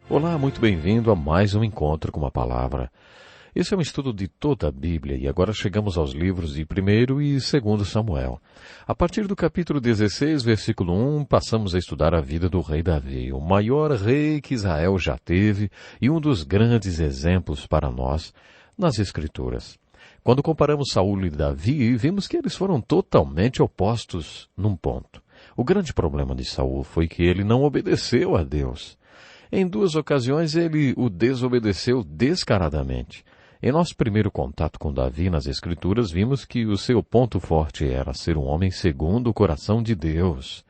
Olá, muito bem-vindo a mais um encontro com a palavra. Esse é um estudo de toda a Bíblia e agora chegamos aos livros de 1º e 2º Samuel. A partir do capítulo 16, versículo 1, passamos a estudar a vida do rei Davi, o maior rei que Israel já teve e um dos grandes exemplos para nós nas Escrituras. Quando comparamos Saul e Davi, vimos que eles foram totalmente opostos num ponto. O grande problema de Saul foi que ele não obedeceu a Deus. Em 2 ocasiões ele o desobedeceu descaradamente. Em nosso primeiro contato com Davi nas Escrituras, vimos que o seu ponto forte era ser um homem segundo o coração de Deus.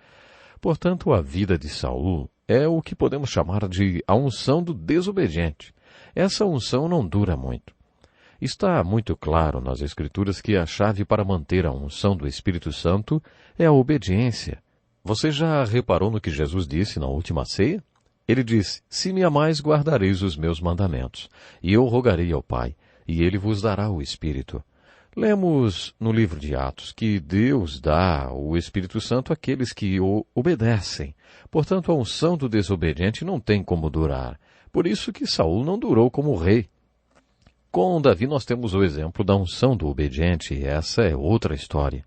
Portanto, a vida de Saul é o que podemos chamar de a unção do desobediente. Essa unção não dura muito. Está muito claro nas Escrituras que a chave para manter a unção do Espírito Santo é a obediência. Você já reparou no que Jesus disse na última ceia? Ele disse, se me amais, guardareis os meus mandamentos, e eu rogarei ao Pai, e ele vos dará o Espírito. Lemos no livro de Atos que Deus dá o Espírito Santo àqueles que o obedecem. Portanto, a unção do desobediente não tem como durar. Por isso que Saul não durou como rei. Com Davi nós temos o exemplo da unção do obediente, e essa é outra história.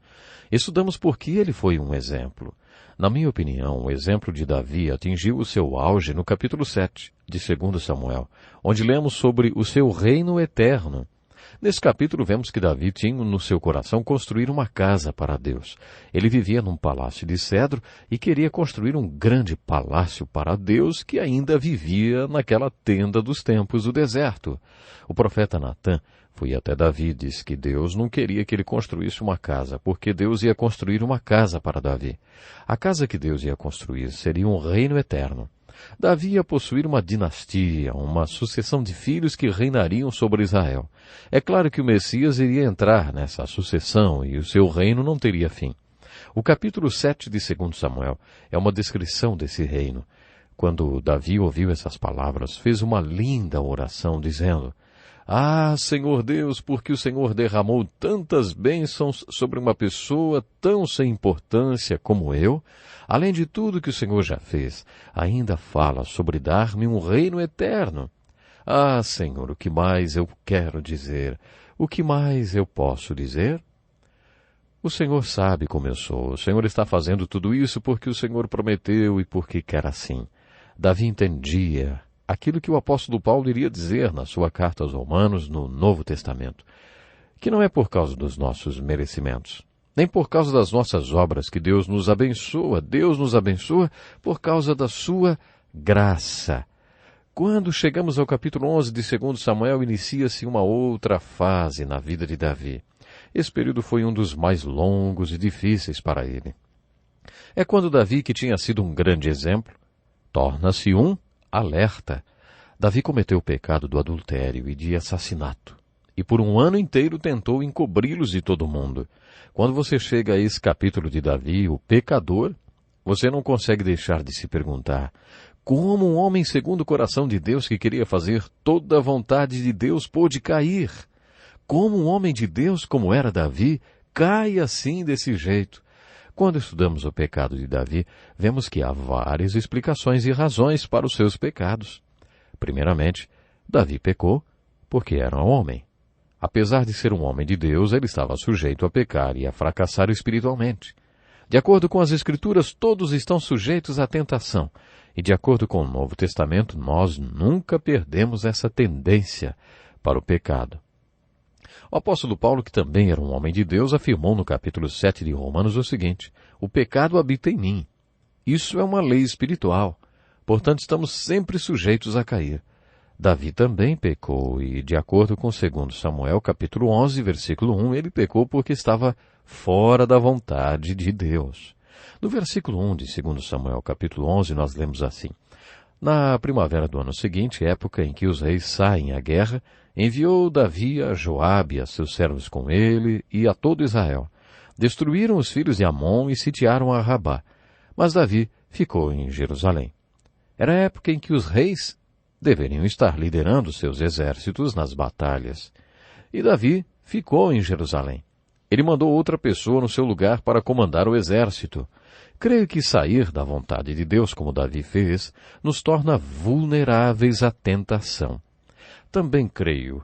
Estudamos por que ele foi um exemplo. Na minha opinião, o exemplo de Davi atingiu o seu auge no capítulo 7 de 2 Samuel, onde lemos sobre o seu reino eterno. Nesse capítulo vemos que Davi tinha no seu coração construir uma casa para Deus. Ele vivia num palácio de cedro e queria construir um grande palácio para Deus que ainda vivia naquela tenda dos tempos do deserto. O profeta Natã foi até Davi e disse que Deus não queria que ele construísse uma casa, porque Deus ia construir uma casa para Davi. A casa que Deus ia construir seria um reino eterno. Davi ia possuir uma dinastia, uma sucessão de filhos que reinariam sobre Israel. É claro que o Messias iria entrar nessa sucessão e o seu reino não teria fim. O capítulo 7 de 2 Samuel é uma descrição desse reino. Quando Davi ouviu essas palavras, fez uma linda oração dizendo, ah, Senhor Deus, porque o Senhor derramou tantas bênçãos sobre uma pessoa tão sem importância como eu, além de tudo que o Senhor já fez, ainda fala sobre dar-me um reino eterno. Ah, Senhor, o que mais eu quero dizer? O que mais eu posso dizer? O Senhor sabe como eu sou. O Senhor está fazendo tudo isso porque o Senhor prometeu e porque quer assim. Davi entendia aquilo que o apóstolo Paulo iria dizer na sua carta aos Romanos no Novo Testamento, que não é por causa dos nossos merecimentos, nem por causa das nossas obras que Deus nos abençoa por causa da sua graça. Quando chegamos ao capítulo 11 de 2 Samuel, inicia-se uma outra fase na vida de Davi. Esse período foi um dos mais longos e difíceis para ele. É quando Davi, que tinha sido um grande exemplo, torna-se um alerta. Davi cometeu o pecado do adultério e de assassinato, e por um ano inteiro tentou encobri-los de todo mundo. Quando você chega a esse capítulo de Davi, o pecador, você não consegue deixar de se perguntar, como um homem segundo o coração de Deus que queria fazer toda a vontade de Deus pôde cair? Como um homem de Deus, como era Davi, cai assim desse jeito? Quando estudamos o pecado de Davi, vemos que há várias explicações e razões para os seus pecados. Primeiramente, Davi pecou porque era um homem. Apesar de ser um homem de Deus, ele estava sujeito a pecar e a fracassar espiritualmente. De acordo com as Escrituras, todos estão sujeitos à tentação. E de acordo com o Novo Testamento, nós nunca perdemos essa tendência para o pecado. O apóstolo Paulo, que também era um homem de Deus, afirmou no capítulo 7 de Romanos o seguinte, o pecado habita em mim. Isso é uma lei espiritual. Portanto, estamos sempre sujeitos a cair. Davi também pecou e, de acordo com 2 Samuel, capítulo 11, versículo 1, ele pecou porque estava fora da vontade de Deus. No versículo 1 de 2 Samuel, capítulo 11, nós lemos assim, na primavera do ano seguinte, época em que os reis saem à guerra, enviou Davi a Joabe e a seus servos com ele e a todo Israel. Destruíram os filhos de Amon e sitiaram a Rabá. Mas Davi ficou em Jerusalém. Era a época em que os reis deveriam estar liderando seus exércitos nas batalhas. E Davi ficou em Jerusalém. Ele mandou outra pessoa no seu lugar para comandar o exército. Creio que sair da vontade de Deus, como Davi fez, nos torna vulneráveis à tentação. Também creio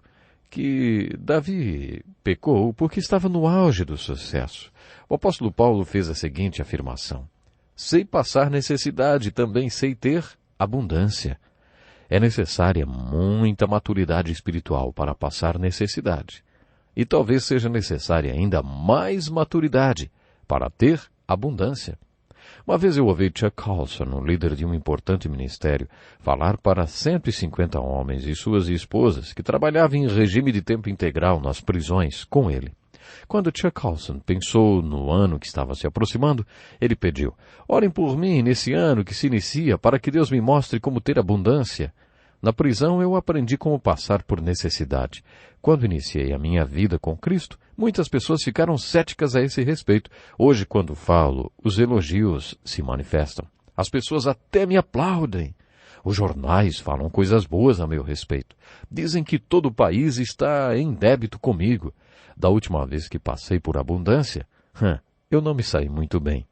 que Davi pecou porque estava no auge do sucesso. O apóstolo Paulo fez a seguinte afirmação: sei passar necessidade, também sei ter abundância. É necessária muita maturidade espiritual para passar necessidade. E talvez seja necessária ainda mais maturidade para ter abundância. Uma vez eu ouvi Chuck Colson, um líder de um importante ministério, falar para 150 homens e suas esposas que trabalhavam em regime de tempo integral nas prisões com ele. Quando Chuck Colson pensou no ano que estava se aproximando, ele pediu: orem por mim nesse ano que se inicia para que Deus me mostre como ter abundância. Na prisão eu aprendi como passar por necessidade. Quando iniciei a minha vida com Cristo, muitas pessoas ficaram céticas a esse respeito. Hoje, quando falo, os elogios se manifestam. As pessoas até me aplaudem. Os jornais falam coisas boas a meu respeito. Dizem que todo o país está em débito comigo. Da última vez que passei por abundância, eu não me saí muito bem.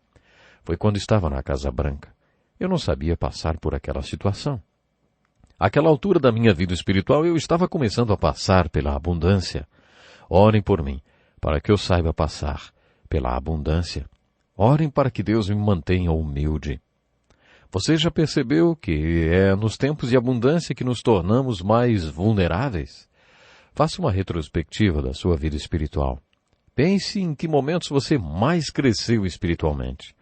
Foi quando estava na Casa Branca. Eu não sabia passar por aquela situação. Àquela altura da minha vida espiritual, eu estava começando a passar pela abundância. Orem por mim, para que eu saiba passar pela abundância. Orem para que Deus me mantenha humilde. Você já percebeu que é nos tempos de abundância que nos tornamos mais vulneráveis? Faça uma retrospectiva da sua vida espiritual. Pense em que momentos você mais cresceu espiritualmente.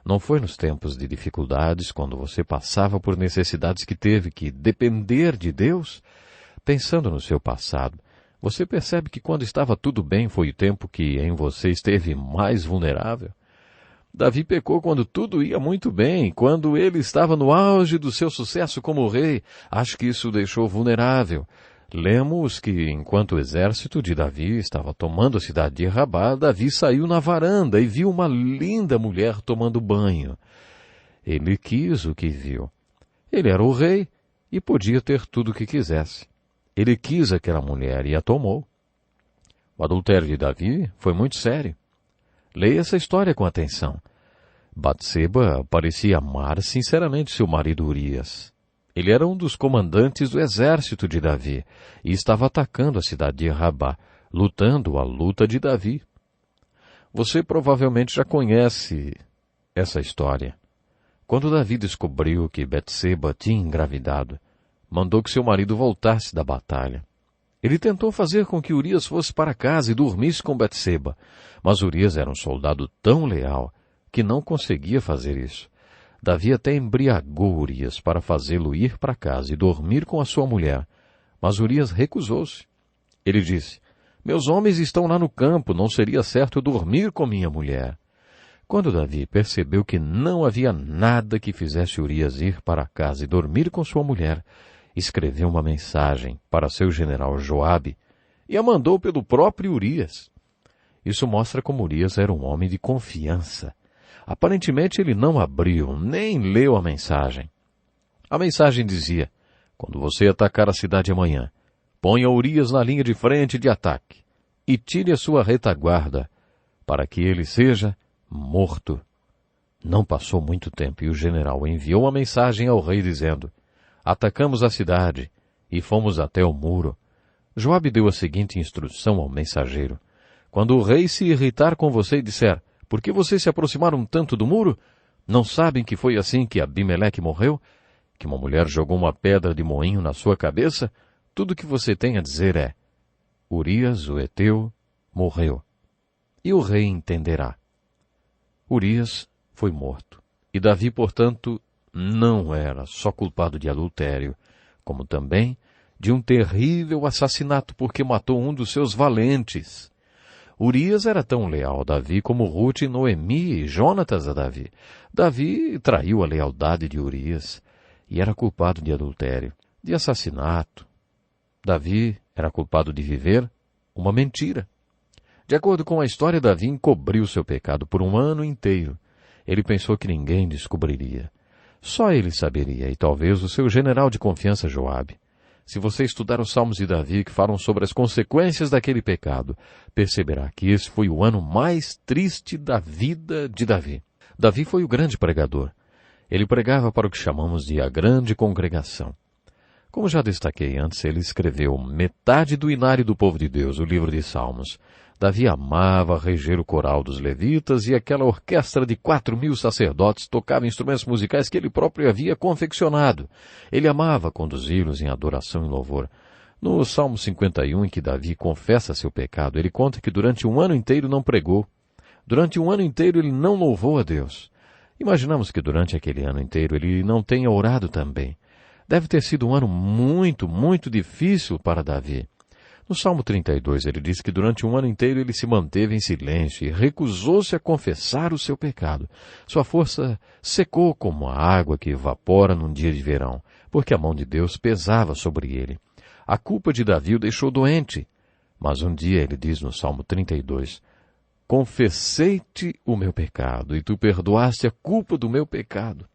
Não foi nos tempos de dificuldades, quando você passava por necessidades que teve que depender de Deus? Pensando no seu passado, você percebe que quando estava tudo bem foi o tempo que em você esteve mais vulnerável? Davi pecou quando tudo ia muito bem, quando ele estava no auge do seu sucesso como rei. Acho que isso o deixou vulnerável. Lemos que, enquanto o exército de Davi estava tomando a cidade de Rabá, Davi saiu na varanda e viu uma linda mulher tomando banho. Ele quis o que viu. Ele era o rei e podia ter tudo o que quisesse. Ele quis aquela mulher e a tomou. O adultério de Davi foi muito sério. Leia essa história com atenção. Batseba parecia amar sinceramente seu marido Urias. Ele era um dos comandantes do exército de Davi e estava atacando a cidade de Rabá, lutando a luta de Davi. Você provavelmente já conhece essa história. Quando Davi descobriu que Batseba tinha engravidado, mandou que seu marido voltasse da batalha. Ele tentou fazer com que Urias fosse para casa e dormisse com Batseba, mas Urias era um soldado tão leal que não conseguia fazer isso. Davi até embriagou Urias para fazê-lo ir para casa e dormir com a sua mulher, mas Urias recusou-se. Ele disse: meus homens estão lá no campo, não seria certo eu dormir com minha mulher. Quando Davi percebeu que não havia nada que fizesse Urias ir para casa e dormir com sua mulher, escreveu uma mensagem para seu general Joabe e a mandou pelo próprio Urias. Isso mostra como Urias era um homem de confiança. Aparentemente ele não abriu, nem leu a mensagem. A mensagem dizia: quando você atacar a cidade amanhã, ponha Urias na linha de frente de ataque e tire a sua retaguarda, para que ele seja morto. Não passou muito tempo e o general enviou uma mensagem ao rei dizendo: atacamos a cidade e fomos até o muro. Joabe deu a seguinte instrução ao mensageiro: quando o rei se irritar com você e disser: por que vocês se aproximaram tanto do muro? Não sabem que foi assim que Abimeleque morreu? Que uma mulher jogou uma pedra de moinho na sua cabeça? Tudo o que você tem a dizer é: Urias, o heteu, morreu. E o rei entenderá. Urias foi morto. E Davi, portanto, não era só culpado de adultério, como também de um terrível assassinato porque matou um dos seus valentes. Urias era tão leal a Davi como Ruth, Noemi e Jonatas a Davi. Davi traiu a lealdade de Urias e era culpado de adultério, de assassinato. Davi era culpado de viver uma mentira. De acordo com a história, Davi encobriu seu pecado por um ano inteiro. Ele pensou que ninguém descobriria. Só ele saberia, e talvez o seu general de confiança Joabe. Se você estudar os Salmos de Davi que falam sobre as consequências daquele pecado, perceberá que esse foi o ano mais triste da vida de Davi. Davi foi o grande pregador. Ele pregava para o que chamamos de a grande congregação. Como já destaquei antes, ele escreveu metade do inário do povo de Deus, o livro de Salmos. Davi amava reger o coral dos levitas e aquela orquestra de 4.000 sacerdotes tocava instrumentos musicais que ele próprio havia confeccionado. Ele amava conduzi-los em adoração e louvor. No Salmo 51, em que Davi confessa seu pecado, ele conta que durante um ano inteiro não pregou. Durante um ano inteiro ele não louvou a Deus. Imaginamos que durante aquele ano inteiro ele não tenha orado também. Deve ter sido um ano muito, muito difícil para Davi. No Salmo 32, ele diz que durante um ano inteiro ele se manteve em silêncio e recusou-se a confessar o seu pecado. Sua força secou como a água que evapora num dia de verão, porque a mão de Deus pesava sobre ele. A culpa de Davi o deixou doente. Mas um dia ele diz no Salmo 32, confessei-te o meu pecado, e tu perdoaste a culpa do meu pecado.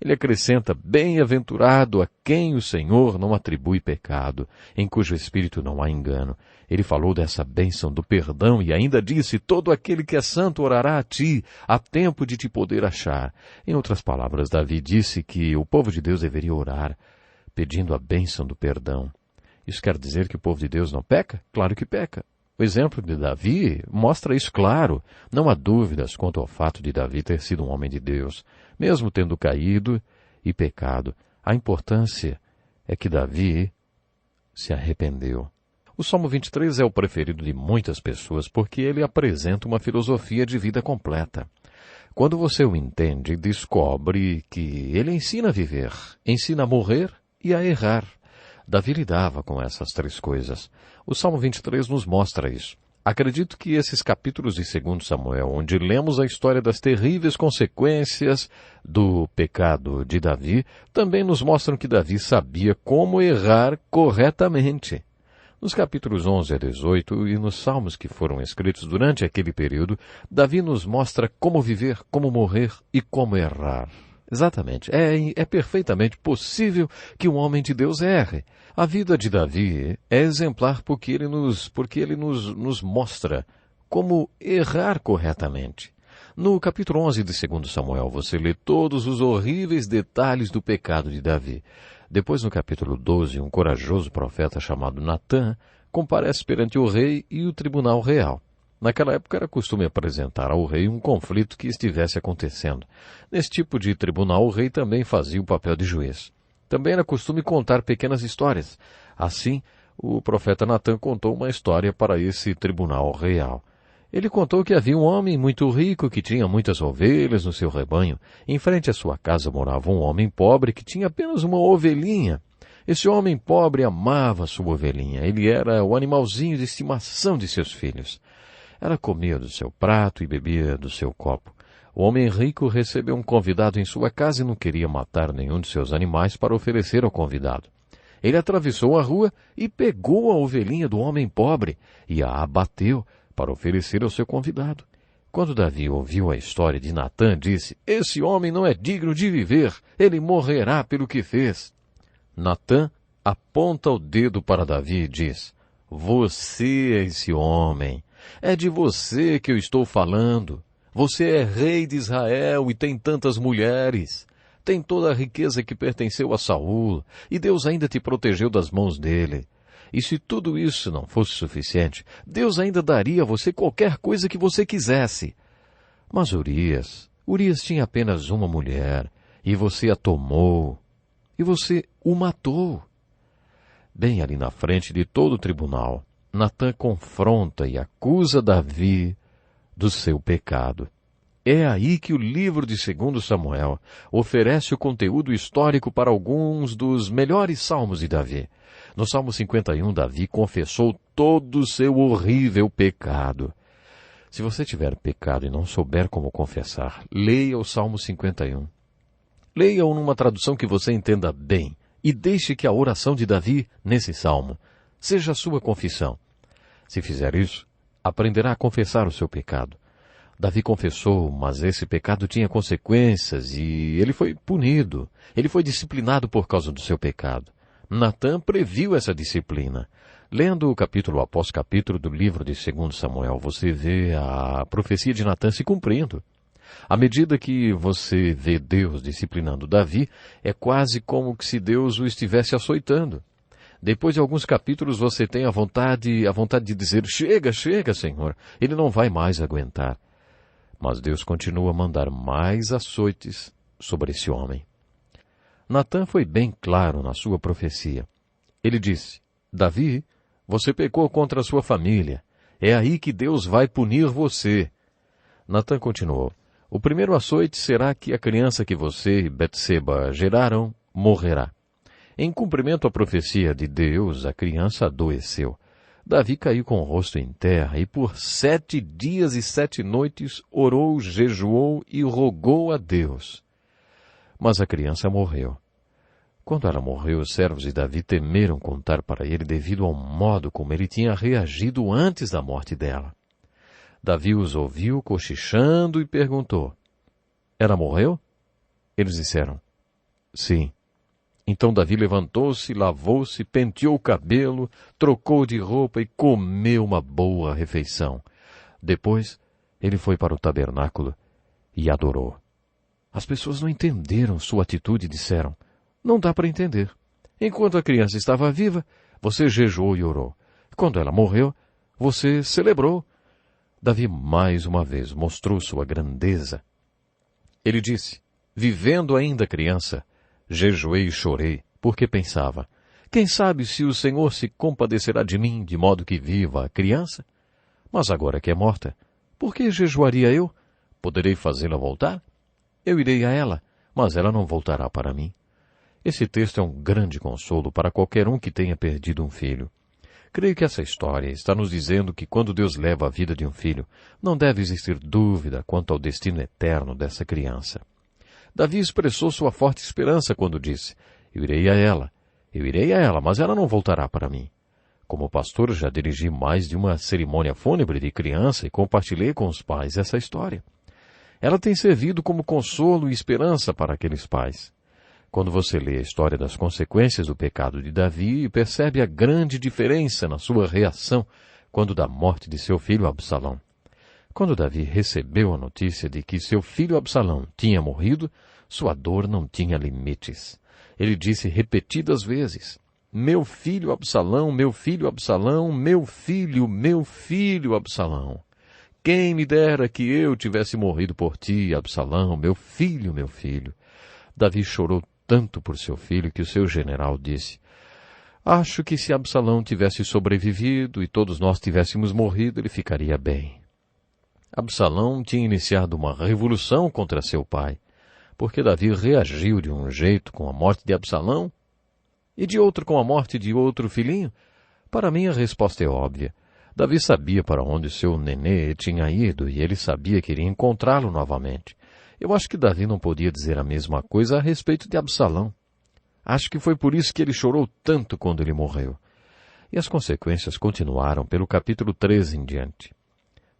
Ele acrescenta, bem-aventurado a quem o Senhor não atribui pecado, em cujo espírito não há engano. Ele falou dessa bênção do perdão e ainda disse, todo aquele que é santo orará a ti, há tempo de te poder achar. Em outras palavras, Davi disse que o povo de Deus deveria orar, pedindo a bênção do perdão. Isso quer dizer que o povo de Deus não peca? Claro que peca. O exemplo de Davi mostra isso claro. Não há dúvidas quanto ao fato de Davi ter sido um homem de Deus, mesmo tendo caído e pecado. A importância é que Davi se arrependeu. O Salmo 23 é o preferido de muitas pessoas porque ele apresenta uma filosofia de vida completa. Quando você o entende, descobre que ele ensina a viver, ensina a morrer e a errar. Davi lidava com essas três coisas. O Salmo 23 nos mostra isso. Acredito que esses capítulos de 2 Samuel, onde lemos a história das terríveis consequências do pecado de Davi, também nos mostram que Davi sabia como errar corretamente. Nos capítulos 11 a 18 e nos salmos que foram escritos durante aquele período, Davi nos mostra como viver, como morrer e como errar. Exatamente. É perfeitamente possível que um homem de Deus erre. A vida de Davi é exemplar porque ele nos mostra como errar corretamente. No capítulo 11 de 2 Samuel, você lê todos os horríveis detalhes do pecado de Davi. Depois, no capítulo 12, um corajoso profeta chamado Natã comparece perante o rei e o tribunal real. Naquela época era costume apresentar ao rei um conflito que estivesse acontecendo. Nesse tipo de tribunal, o rei também fazia o papel de juiz. Também era costume contar pequenas histórias. Assim, o profeta Natã contou uma história para esse tribunal real. Ele contou que havia um homem muito rico que tinha muitas ovelhas no seu rebanho. Em frente à sua casa morava um homem pobre que tinha apenas uma ovelhinha. Esse homem pobre amava sua ovelhinha. Ele era o animalzinho de estimação de seus filhos. Ela comia do seu prato e bebia do seu copo. O homem rico recebeu um convidado em sua casa e não queria matar nenhum de seus animais para oferecer ao convidado. Ele atravessou a rua e pegou a ovelhinha do homem pobre e a abateu para oferecer ao seu convidado. Quando Davi ouviu a história de Natã, disse, esse homem não é digno de viver, ele morrerá pelo que fez. Natã aponta o dedo para Davi e diz, você é esse homem. É de você que eu estou falando. Você é rei de Israel e tem tantas mulheres. Tem toda a riqueza que pertenceu a Saul, e Deus ainda te protegeu das mãos dele. E se tudo isso não fosse suficiente, Deus ainda daria a você qualquer coisa que você quisesse. Mas Urias tinha apenas uma mulher, e você a tomou, e você o matou. Bem ali na frente de todo o tribunal, Natã confronta e acusa Davi do seu pecado. É aí que o livro de 2 Samuel oferece o conteúdo histórico para alguns dos melhores salmos de Davi. No Salmo 51, Davi confessou todo o seu horrível pecado. Se você tiver pecado e não souber como confessar, leia o Salmo 51. Leia-o numa tradução que você entenda bem e deixe que a oração de Davi, nesse salmo, seja a sua confissão. Se fizer isso, aprenderá a confessar o seu pecado. Davi confessou, mas esse pecado tinha consequências e ele foi punido. Ele foi disciplinado por causa do seu pecado. Natã previu essa disciplina. Lendo capítulo após capítulo do livro de 2 Samuel, você vê a profecia de Natã se cumprindo. À medida que você vê Deus disciplinando Davi, é quase como se Deus o estivesse açoitando. Depois de alguns capítulos você tem a vontade de dizer, chega, chega, Senhor, ele não vai mais aguentar. Mas Deus continua a mandar mais açoites sobre esse homem. Natã foi bem claro na sua profecia. Ele disse, Davi, você pecou contra a sua família. É aí que Deus vai punir você. Natã continuou, o primeiro açoite será que a criança que você e Betseba geraram morrerá. Em cumprimento à profecia de Deus, a criança adoeceu. Davi caiu com o rosto em terra e por 7 dias e 7 noites orou, jejuou e rogou a Deus. Mas a criança morreu. Quando ela morreu, os servos de Davi temeram contar para ele devido ao modo como ele tinha reagido antes da morte dela. Davi os ouviu cochichando e perguntou, ela morreu? Eles disseram, sim. Então Davi levantou-se, lavou-se, penteou o cabelo, trocou de roupa e comeu uma boa refeição. Depois, ele foi para o tabernáculo e adorou. As pessoas não entenderam sua atitude e disseram, não dá para entender. Enquanto a criança estava viva, você jejuou e orou. Quando ela morreu, você celebrou. Davi mais uma vez mostrou sua grandeza. Ele disse, vivendo ainda criança, jejuei e chorei, porque pensava, quem sabe se o Senhor se compadecerá de mim, de modo que viva a criança? Mas agora que é morta, por que jejuaria eu? Poderei fazê-la voltar? Eu irei a ela, mas ela não voltará para mim. Esse texto é um grande consolo para qualquer um que tenha perdido um filho. Creio que essa história está nos dizendo que quando Deus leva a vida de um filho, não deve existir dúvida quanto ao destino eterno dessa criança. Davi expressou sua forte esperança quando disse, eu irei a ela, mas ela não voltará para mim. Como pastor, já dirigi mais de uma cerimônia fúnebre de criança e compartilhei com os pais essa história. Ela tem servido como consolo e esperança para aqueles pais. Quando você lê a história das consequências do pecado de Davi, percebe a grande diferença na sua reação quando da morte de seu filho Absalão. Quando Davi recebeu a notícia de que seu filho Absalão tinha morrido, sua dor não tinha limites. Ele disse repetidas vezes, meu filho Absalão, meu filho Absalão, meu filho Absalão. Quem me dera que eu tivesse morrido por ti, Absalão, meu filho, meu filho. Davi chorou tanto por seu filho que o seu general disse, acho que se Absalão tivesse sobrevivido e todos nós tivéssemos morrido, ele ficaria bem. Absalão tinha iniciado uma revolução contra seu pai, porque Davi reagiu de um jeito com a morte de Absalão e de outro com a morte de outro filhinho. Para mim a resposta é óbvia. Davi sabia para onde seu nenê tinha ido e ele sabia que iria encontrá-lo novamente. Eu acho que Davi não podia dizer a mesma coisa a respeito de Absalão. Acho que foi por isso que ele chorou tanto quando ele morreu. E as consequências continuaram pelo capítulo 13 em diante.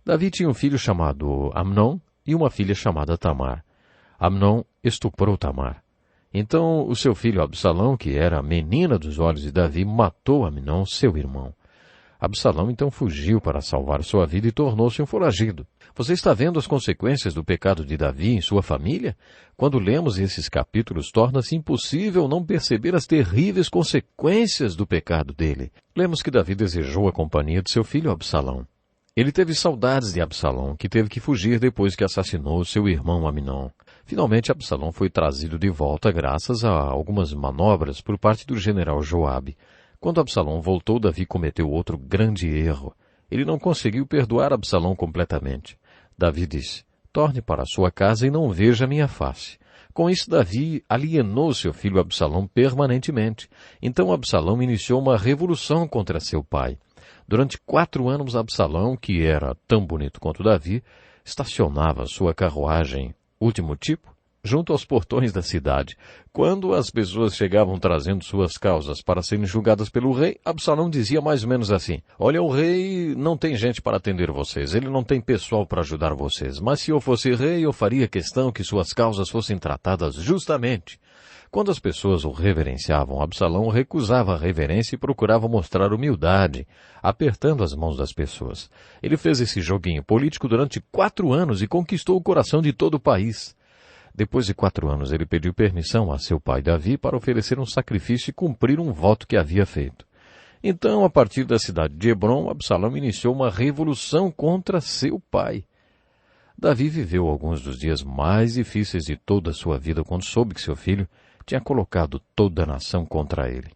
Davi tinha um filho chamado Amnon e uma filha chamada Tamar. Amnon estuprou Tamar. Então o seu filho Absalão, que era a menina dos olhos de Davi, matou Amnon, seu irmão. Absalão então fugiu para salvar sua vida e tornou-se um foragido. Você está vendo as consequências do pecado de Davi em sua família? Quando lemos esses capítulos, torna-se impossível não perceber as terríveis consequências do pecado dele. Lemos que Davi desejou a companhia de seu filho Absalão. Ele teve saudades de Absalão, que teve que fugir depois que assassinou seu irmão Amnon. Finalmente, Absalão foi trazido de volta graças a algumas manobras por parte do general Joabe. Quando Absalão voltou, Davi cometeu outro grande erro. Ele não conseguiu perdoar Absalão completamente. Davi disse, torne para sua casa e não veja minha face. Com isso, Davi alienou seu filho Absalão permanentemente. Então Absalão iniciou uma revolução contra seu pai. Durante 4 anos, Absalão, que era tão bonito quanto Davi, estacionava sua carruagem, último tipo, junto aos portões da cidade. Quando as pessoas chegavam trazendo suas causas para serem julgadas pelo rei, Absalão dizia mais ou menos assim, olha, o rei não tem gente para atender vocês, ele não tem pessoal para ajudar vocês, mas se eu fosse rei, eu faria questão que suas causas fossem tratadas justamente. Quando as pessoas o reverenciavam, Absalão recusava a reverência e procurava mostrar humildade, apertando as mãos das pessoas. Ele fez esse joguinho político durante 4 anos e conquistou o coração de todo o país. Depois de 4 anos, ele pediu permissão a seu pai Davi para oferecer um sacrifício e cumprir um voto que havia feito. Então, a partir da cidade de Hebrom, Absalão iniciou uma revolução contra seu pai. Davi viveu alguns dos dias mais difíceis de toda a sua vida quando soube que seu filho tinha colocado toda a nação contra ele.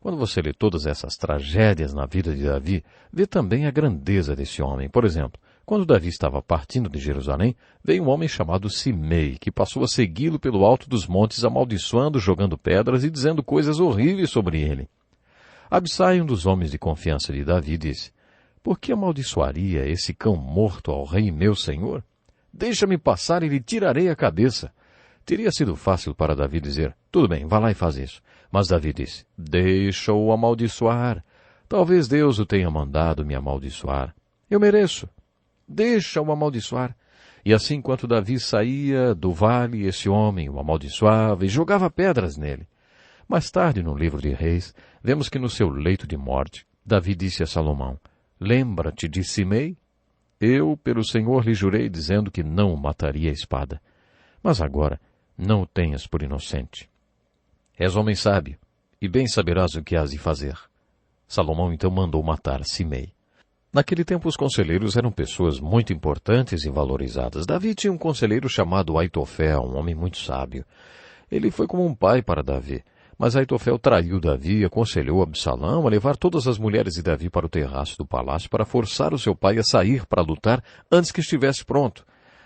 Quando você lê todas essas tragédias na vida de Davi, vê também a grandeza desse homem. Por exemplo, quando Davi estava partindo de Jerusalém, veio um homem chamado Simei, que passou a segui-lo pelo alto dos montes, amaldiçoando, jogando pedras e dizendo coisas horríveis sobre ele. Absai, um dos homens de confiança de Davi, disse: por que amaldiçoaria esse cão morto ao rei meu senhor? Deixa-me passar e lhe tirarei a cabeça. Teria sido fácil para Davi dizer: tudo bem, vá lá e faz isso. Mas Davi disse: deixa-o amaldiçoar. Talvez Deus o tenha mandado me amaldiçoar. Eu mereço. Deixa-o amaldiçoar. E assim, enquanto Davi saía do vale, esse homem o amaldiçoava e jogava pedras nele. Mais tarde, no livro de Reis, vemos que no seu leito de morte, Davi disse a Salomão: lembra-te de Simei? Eu, pelo Senhor, lhe jurei, dizendo que não o mataria a espada. Mas agora não o tenhas por inocente. És homem sábio, e bem saberás o que has de fazer. Salomão então mandou matar Simei. Naquele tempo os conselheiros eram pessoas muito importantes e valorizadas. Davi tinha um conselheiro chamado Aitofel, um homem muito sábio. Ele foi como um pai para Davi. Mas Aitofel traiu Davi e aconselhou Absalão a levar todas as mulheres de Davi para o terraço do palácio para forçar o seu pai a sair para lutar antes que estivesse pronto.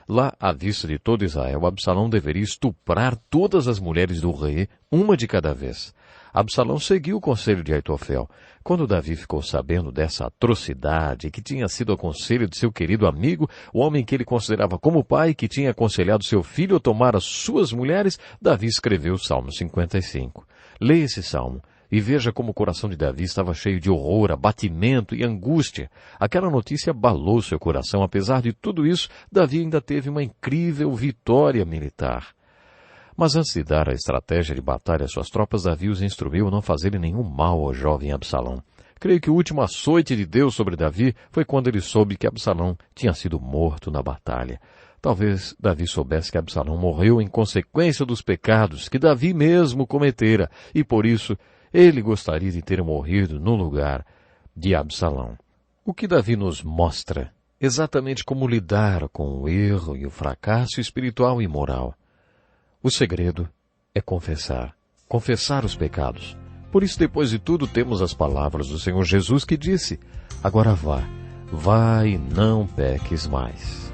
Lá, à vista de todo Israel, Absalão deveria estuprar todas as mulheres do rei, uma de cada vez. Absalão seguiu o conselho de Aitofel. Quando Davi ficou sabendo dessa atrocidade, que tinha sido o conselho de seu querido amigo, o homem que ele considerava como pai, que tinha aconselhado seu filho a tomar as suas mulheres, Davi escreveu o Salmo 55. Leia esse salmo e veja como o coração de Davi estava cheio de horror, abatimento e angústia. Aquela notícia abalou seu coração. Apesar de tudo isso, Davi ainda teve uma incrível vitória militar. Mas antes de dar a estratégia de batalha às suas tropas, Davi os instruiu a não fazerem nenhum mal ao jovem Absalão. Creio que o último açoite de Deus sobre Davi foi quando ele soube que Absalão tinha sido morto na batalha. Talvez Davi soubesse que Absalão morreu em consequência dos pecados que Davi mesmo cometera, e por isso ele gostaria de ter morrido no lugar de Absalão. O que Davi nos mostra exatamente como lidar com o erro e o fracasso espiritual e moral. O segredo é confessar os pecados. Por isso, depois de tudo, temos as palavras do Senhor Jesus que disse: agora vá e não peques mais.